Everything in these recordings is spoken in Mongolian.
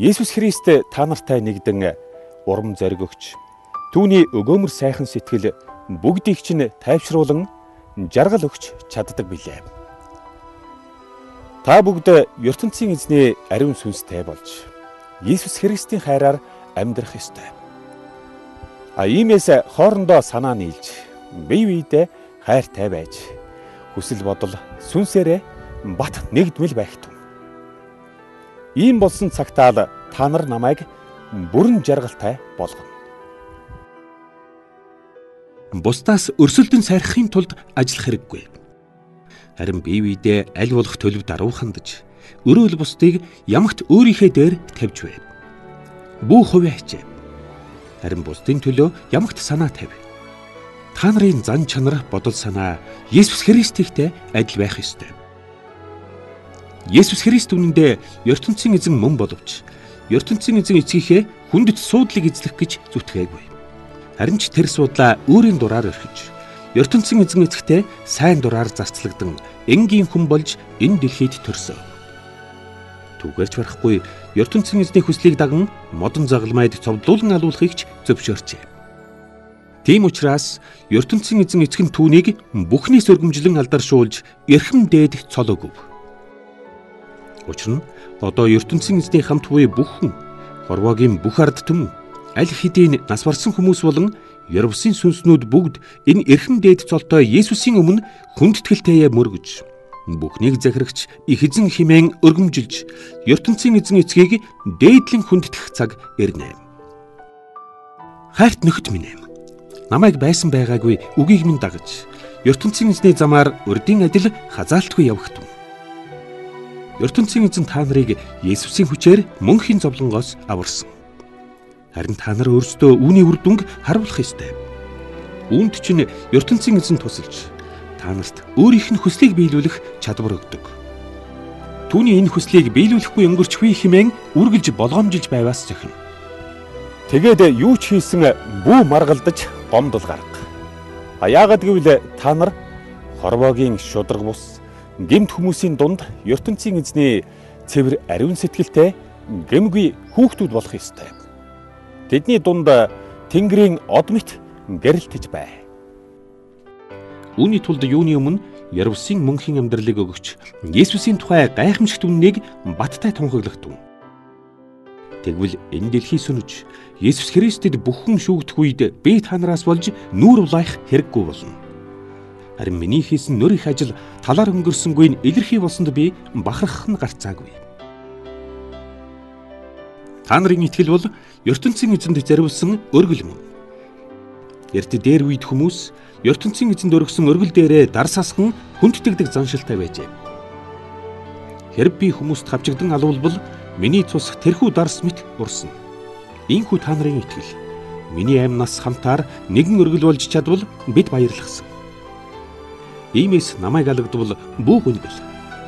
Есүс Христ та нартай нэгдэн урам зориг өгч түүний өгөөмөр сайхан сэтгэл бүгдийг чинь тайвшруулан жаргал өгч чаддаг билээ. Та бүгд ертөнцийн эзний ариун сүнстэй болж Есүс Христийн хайраар амьдрах ёстой. Иймээс хоорондоо санаа нийлж бие биедээ хайртай байж хүсэл бодол сүнсээрээ бат нэгдмэл байх тун. Ийм болсон цагтаа л та нар намайг бүрэн жаргалтай болгоно. Бусдаас өрсөлдөн сайрахын тулд ажиллах хэрэггүй. Харин бие биедээ аль болох төлөв даруй хандаж, өрөөл бусдыг ямагт өөрийнхөө дээр тавьж бай. Бүү хувиа хичээ. Харин бусдын төлөө ямагт санаа тавь. Та нарын зан чанар, бодол санаа Есүс Христтэй адил байх ёстой. Есүс Христ үнэндээ ертөнцийн эзэн мөн боловч ертөнцийн эзэн эцгийнхээ хүндэт суудлыг эзлэх гэж зүтгээгүй. Харин ч тэр суудлаа өөрийн дураар орхиж ертөнцийн эзэн эцэгтэй сайн дураар зарцлагдан энгийн хүн болж энэ дэлхийд төрсөн. Түгээрч барахгүй ертөнцийн эзний хүслийг даган модон загалмайд цовдлуулан алуулахыг ч зөвшөөрчээ. Тийм учраас ертөнцийн эзэн эцэг нь түүнийг бүхнээс өргөмжлөн алдаршуулж эрхэм дээд цол өгөв. Учир нь одоо ертөнцийн эзний хамт буй бүх хүн, хорвоогийн бүх ард түмэн, аль хэдийн нас барсан хүмүүс болон Ёрвсын сүнснүүд бүгд энэ эрхэм дээд цолтой Есүсийн өмнө хүндэтгэлтэйе мөргөж, бүхнийг захирагч их эзэн хэмээн өргөмжилж, ертөнцийн эзэн эцгийг дээдлэн хүндэтгэх цаг ирнэ. Хайрт нөхөд минь ээ, намайг байсан байгаагүй үгийг минь дагаж, ертөнцийн эзний замаар урдын адил хазаалтгүй явах тун. ертөнцийн эзэн та нарыг Есүсийн хүчээр мөнхийн зовлонгоос аварсан. Харин та нар өөрсдөө үүний үр дүнг харуулах ёстой. Үүнд чинь ертөнцийн эзэн тусалж та нарт өөрийнх нь хүслийг биелүүлэх чадвар өгдөг. Түүний энэ хүслийг биелүүлэхгүй өнгөрчихвээ хэмээн үргэлж болгоомжилж байваас зохино. Тэгээд юу ч хийсэн бүү маргалдаж гомдол гарга. Яагаад гэвэл та нар хорвоогийн шудраг бус гэмт хүмүүсийн дунд ертөнцийн эзний цэвэр ариун сэтгэлтэй гэмгүй хүүхдүүд болох ёстой. Тэдний дунд Тэнгэрийн од мэт гэрэлтэж бай. Үүний тулд юуны өмнө Ёрвсын мөнхийн амьдралыг өгөгч Есүсийн тухай гайхамшигт үннийг баттай тунхаглахтун. Тэгвэл энэ дэлхий сүнэж Есүс Христэд бүхэн шүүгдэх үед би та нараас болж нүүр улаах хэрэггүй болно. Харин миний хийсэн нөр их ажил талаар өнгөрсөнгүй илэрхий болсонд би бахархах нь гарцаагүй. Та нарын итгэл бол ертөнцийн эзэнд зориулсан өргөл мөн. Эрт дээр үед хүмүүс ертөнцийн эзэнд өргөсөн өргөл дээрээ дар сасхан хүндтгэдэг заншилтай байжээ. Хэрв би хүмүүст хавчигдан алуулбал миний цус тэрхүү дарс мэт урсна. Ийхүү та нарын итгэл. Миний амьнаас хамтаар нэгэн өргөл болж чадвал бид баярлахсан. Иймээс намайг алгадвал бүү гүнгэл.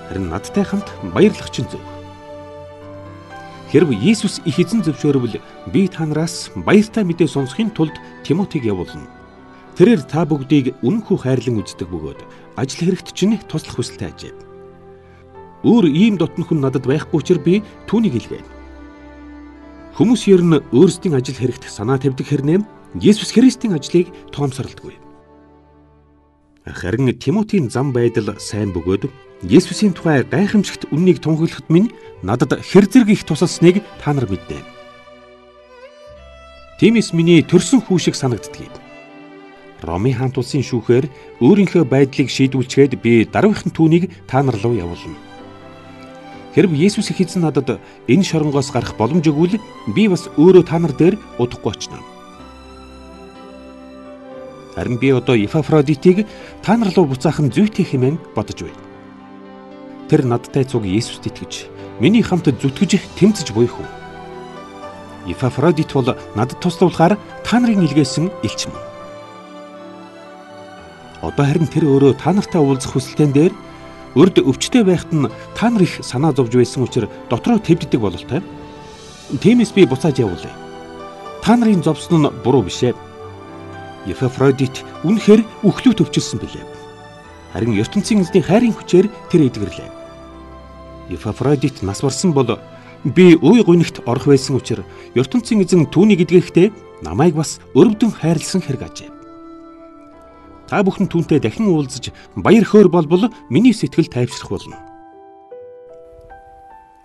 Харин надтай хамт баярлах чинь зөв. Хэрв Есүс их эзэн зөвшөөрвөл би та нараас баяртай мэдээ сонсохын тулд Тимотиг явуулна. Тэрээр та бүгдийг үнэнхүү хайрлан үздэг бөгөөд ажил хэрэгт чинь туслах хүсэлтэй ажээ. Өөр ийм дотн хүн надад байхгүй учраас би түүнийг илгээе. Хүмүүс ер нь өөрсдийн ажил хэрэгт санаа тавьдаг хэрнээ Есүс Христийн ажлыг тоомсорлдгүй. Харин Тимотийн зам байдал сайн бөгөөд Есүсийн тухай гайхамшигт үннийг тунхаглахад минь надад хэр зэрэг их тусалсныг та нар мэднэ. Тиймээс миний төрсөн хүү шиг санагддгийг. Ромын хаант улсын шүүхээр өөрийнхөө байдлыг шийдвүүлчихэд би дараагийн түүнийг та нар руу явуулна. Хэрв Есүс их эзэн надад энэ шоронгоос гарах боломж өгвөл би бас өөрөө та нар дээр удахгүй очно. Харин би одоо Эпафродитыг та нар руу буцаах нь зүйтэй хэмээн бодож байна. Тэр надтай цуг Есүст итгэж, миний хамт зүтгэж тэмцэж буй хүн. Эпафродит бол надад туслуулахаар та нарын илгээсэн элч мөн. Одоо харин тэр өөрөө та нартай уулзах хүсэлтэн дээр урд өвчтэй байхад нь та нар их санаа зовж байсан учраас дотроо твддэг бололтой. Тиймээс би буцааж явуулъя. Та нарын зовсон нь буруу биш ээ. Эпафродит үнэхээр үхлүү төвчилсөн билээ. Харин ертөнцийн эзний хайрын хүчээр тэр эдгэрлээ. Эпафродит нас барсан бол Би уй гунигт орох байсан учраас ертөнцийн эзэн түүнийг эдгэхдээ намайг бас өрөвдөн хайрлсан хэрэг ажээ. Та бүхэн түүнтэй дахин уулзаж баяр хөөр болбол миний сэтгэл тайвшрах болно.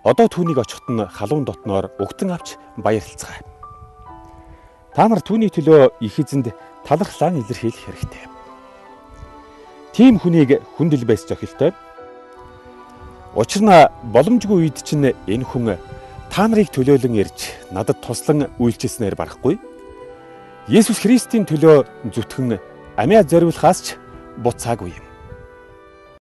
Одоо түүнийг очихт нь халуун дотноор угтан авч баярлцгаая. Та нар түүний төлөө их эзэнд талархлаа илэрхийлэх хэрэгтэй. Тийм хүнийг хүндэл байс зохилтой. Учир нь боломжгүй үед чинь энэ хүн та нарыг төлөөлөн ирж надад туслан үйлчилснээр барахгүй. Есүс Христийн төлөө зүтгэн амиа зориулахаас ч буцаагүй юм.